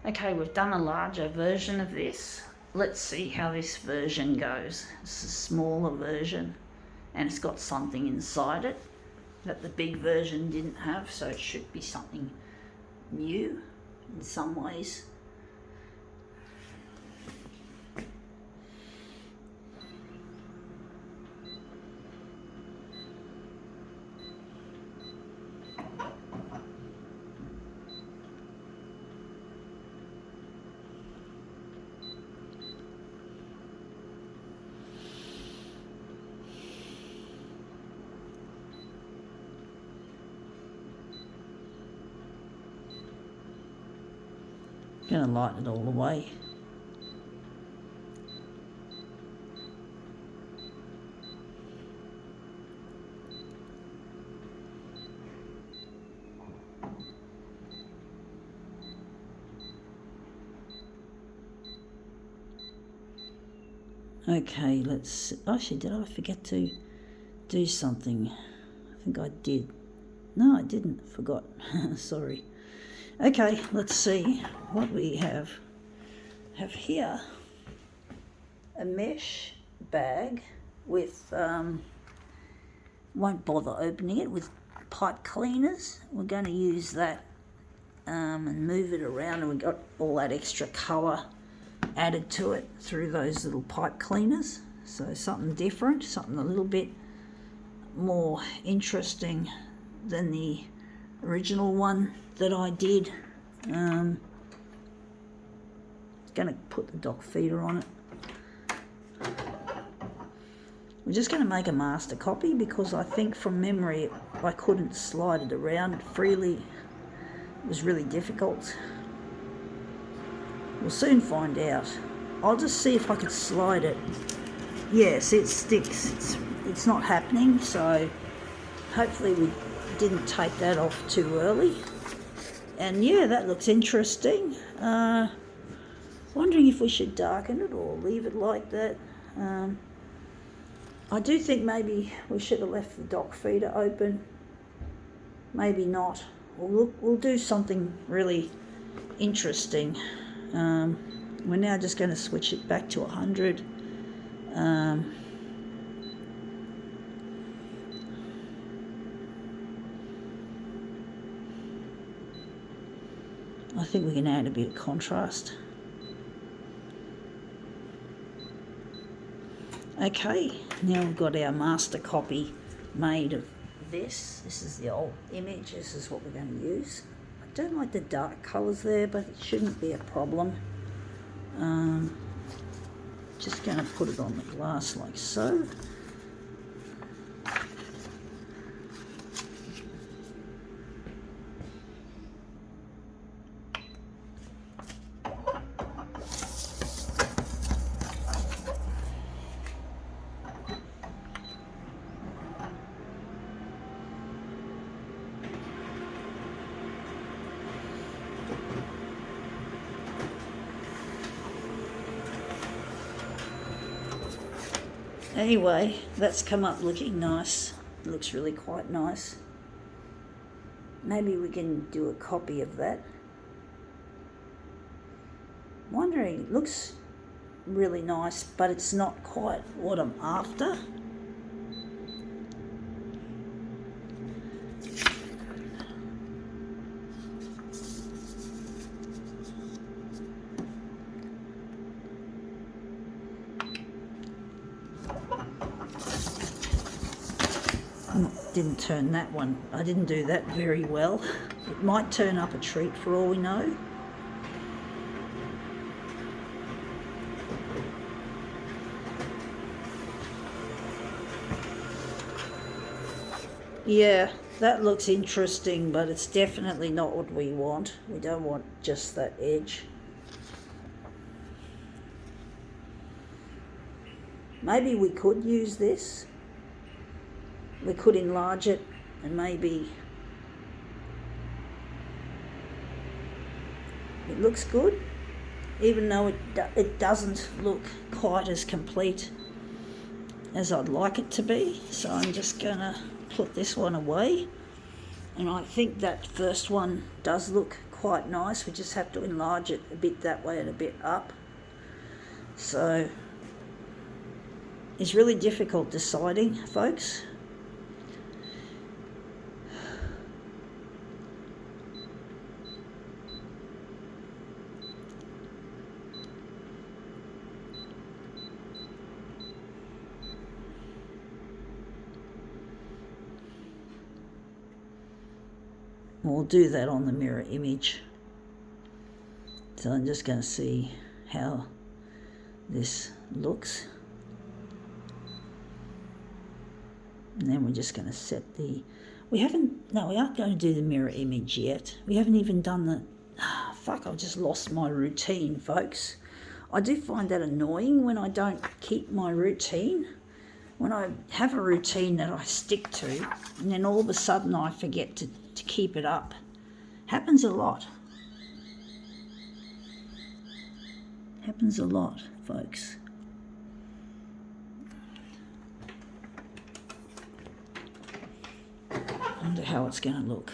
Okay, we've done a larger version of this. Let's see how this version goes. It's a smaller version and it's got something inside it that the big version didn't have, so it should be something new in some ways. I'm going to lighten it all the way. Okay, let's... Actually, did I forget to do something? I think I did. No, I didn't. Forgot. Sorry. Okay, let's see what we have. Have here a mesh bag with, won't bother opening it, with pipe cleaners. We're going to use that and move it around, and we've got all that extra colour added to it through those little pipe cleaners. So something different, something a little bit more interesting than the original one that I did. Going to put the dock feeder on it. We're just going to make a master copy because I think from memory I couldn't slide it around freely. It was really difficult. We'll soon find out. I'll just see if I can slide it. Yes, it sticks. It's not happening, so hopefully we didn't take that off too early. And yeah, that looks interesting. Wondering if we should darken it or leave it like that. I do think maybe we should have left the dock feeder open. Maybe not. We'll do something really interesting. We're now just going to switch it back to 100. I think we can add a bit of contrast. Okay, now we've got our master copy made of this. This is the old image. This is what we're going to use. I don't like the dark colours there, but it shouldn't be a problem. Just going to put it on the glass like so. Anyway, that's come up looking nice. It looks really quite nice. Maybe we can do a copy of that. Wondering, it looks really nice, but it's not quite what I'm after. Didn't turn that one. I didn't do that very well. It might turn up a treat for all we know. Yeah, that looks interesting, but it's definitely not what we want. We don't want just that edge. Maybe we could use this. We could enlarge it and maybe it looks good, even though it doesn't look quite as complete as I'd like it to be. So I'm just gonna put this one away, and I think that first one does look quite nice. We just have to enlarge it a bit that way and a bit up. So it's really difficult deciding, folks. We'll do that on the mirror image. So I'm just going to see how this looks. And then we're just going to set the... we aren't going to do the mirror image yet. We haven't even done the... fuck, I've just lost my routine, folks. I do find that annoying when I don't keep my routine. When I have a routine that I stick to, and then all of a sudden I forget to keep it up. Happens a lot. Happens a lot, folks. Wonder how it's going to look.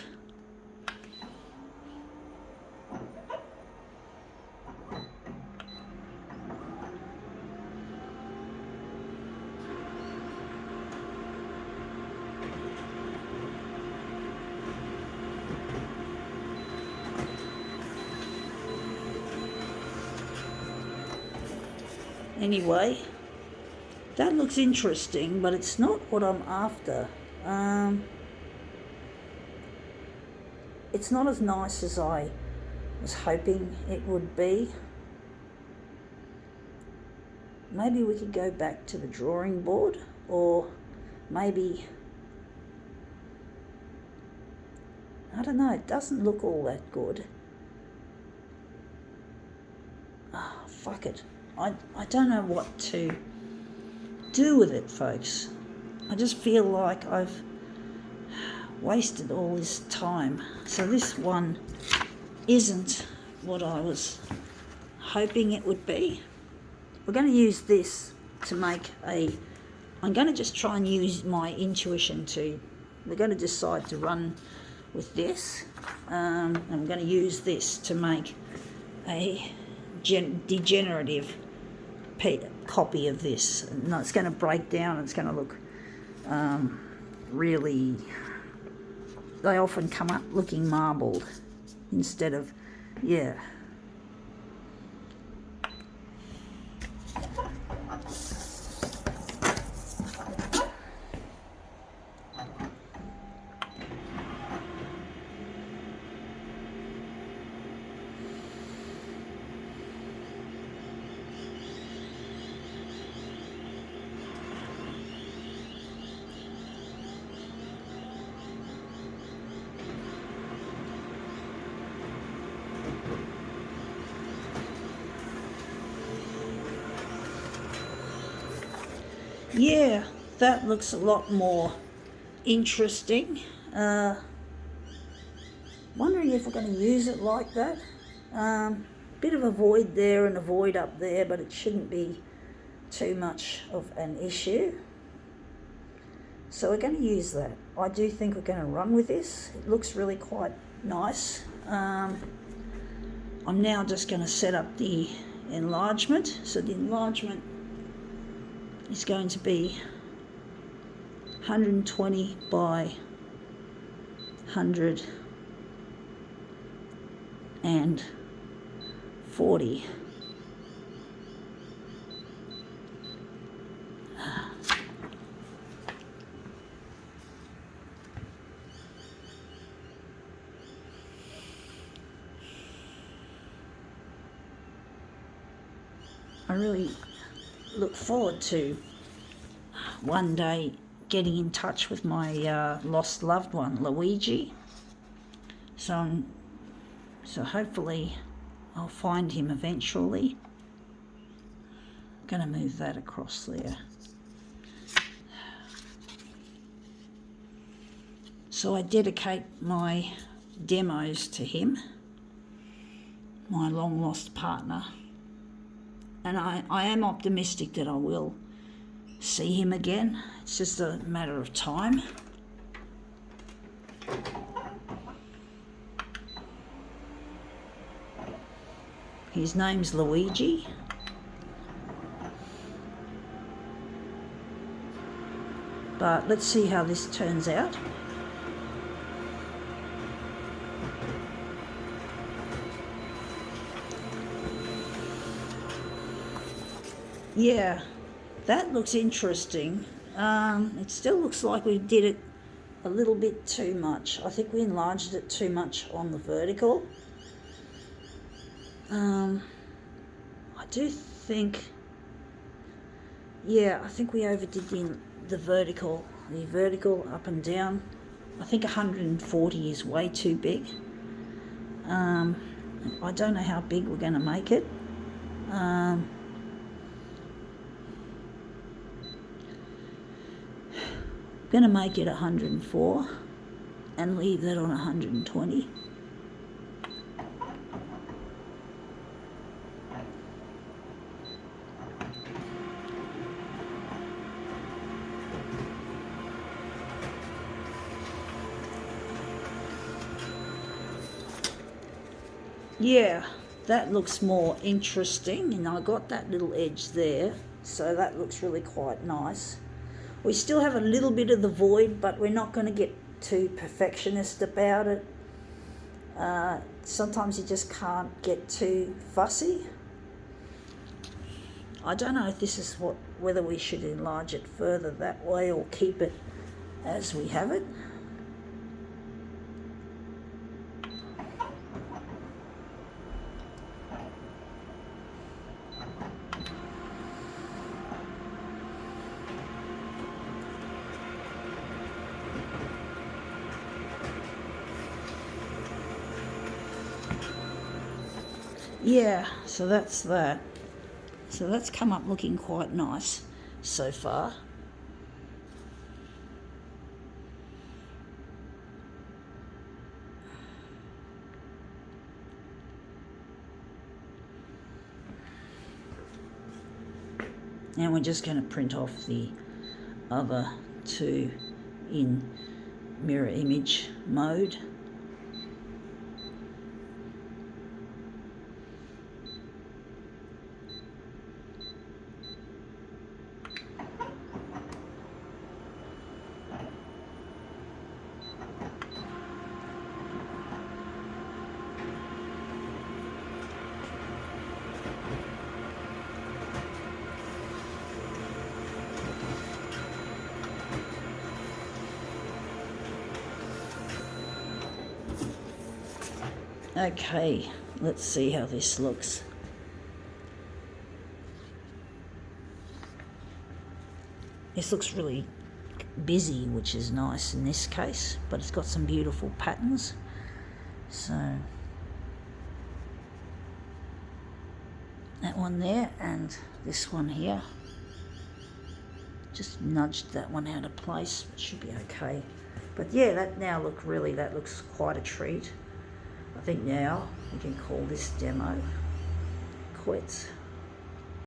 Anyway, that looks interesting, but it's not what I'm after. It's not as nice as I was hoping it would be. Maybe we could go back to the drawing board, or maybe, I don't know, it doesn't look all that good. Fuck it. I don't know what to do with it, folks. I just feel like I've wasted all this time. So this one isn't what I was hoping it would be. We're going to use this to make I'm going to just try and use my intuition we're going to decide to run with this. I'm going to use this to make a degenerative copy of this. No, it's going to break down. It's going to look really... they often come up looking marbled instead of... yeah. Yeah, that looks a lot more interesting. Wondering if we're going to use it like that. Bit of a void there and a void up there, but it shouldn't be too much of an issue. So we're going to use that. I do think we're going to run with this. It looks really quite nice. I'm now just going to set up the enlargement. So the enlargement is going to be 120 by 140. I really look forward to one day getting in touch with my lost loved one, Luigi. So hopefully I'll find him eventually. I'm going to move that across there. So I dedicate my demos to him, my long lost partner. And I am optimistic that I will see him again. It's just a matter of time. His name's Luigi. But let's see how this turns out. Yeah, that looks interesting. It still looks like we did it a little bit too much. I think we enlarged it too much on the vertical. I do think, yeah, I think we overdid the vertical up and down. I think 140 is way too big. I don't know how big we're going to make it. Going to make it 104 and leave that on 120. Yeah, that looks more interesting, and I got that little edge there, so that looks really quite nice. We still have a little bit of the void, but we're not going to get too perfectionist about it. Sometimes you just can't get too fussy. I don't know if this is whether we should enlarge it further that way or keep it as we have it. Yeah, so that's that. So that's come up looking quite nice so far. And we're just going to print off the other two in mirror image mode. Okay, let's see how this looks. This looks really busy, which is nice in this case, but it's got some beautiful patterns. So that one there and this one here. Just nudged that one out of place. It should be okay. But yeah, that looks quite a treat. I think now we can call this demo quits.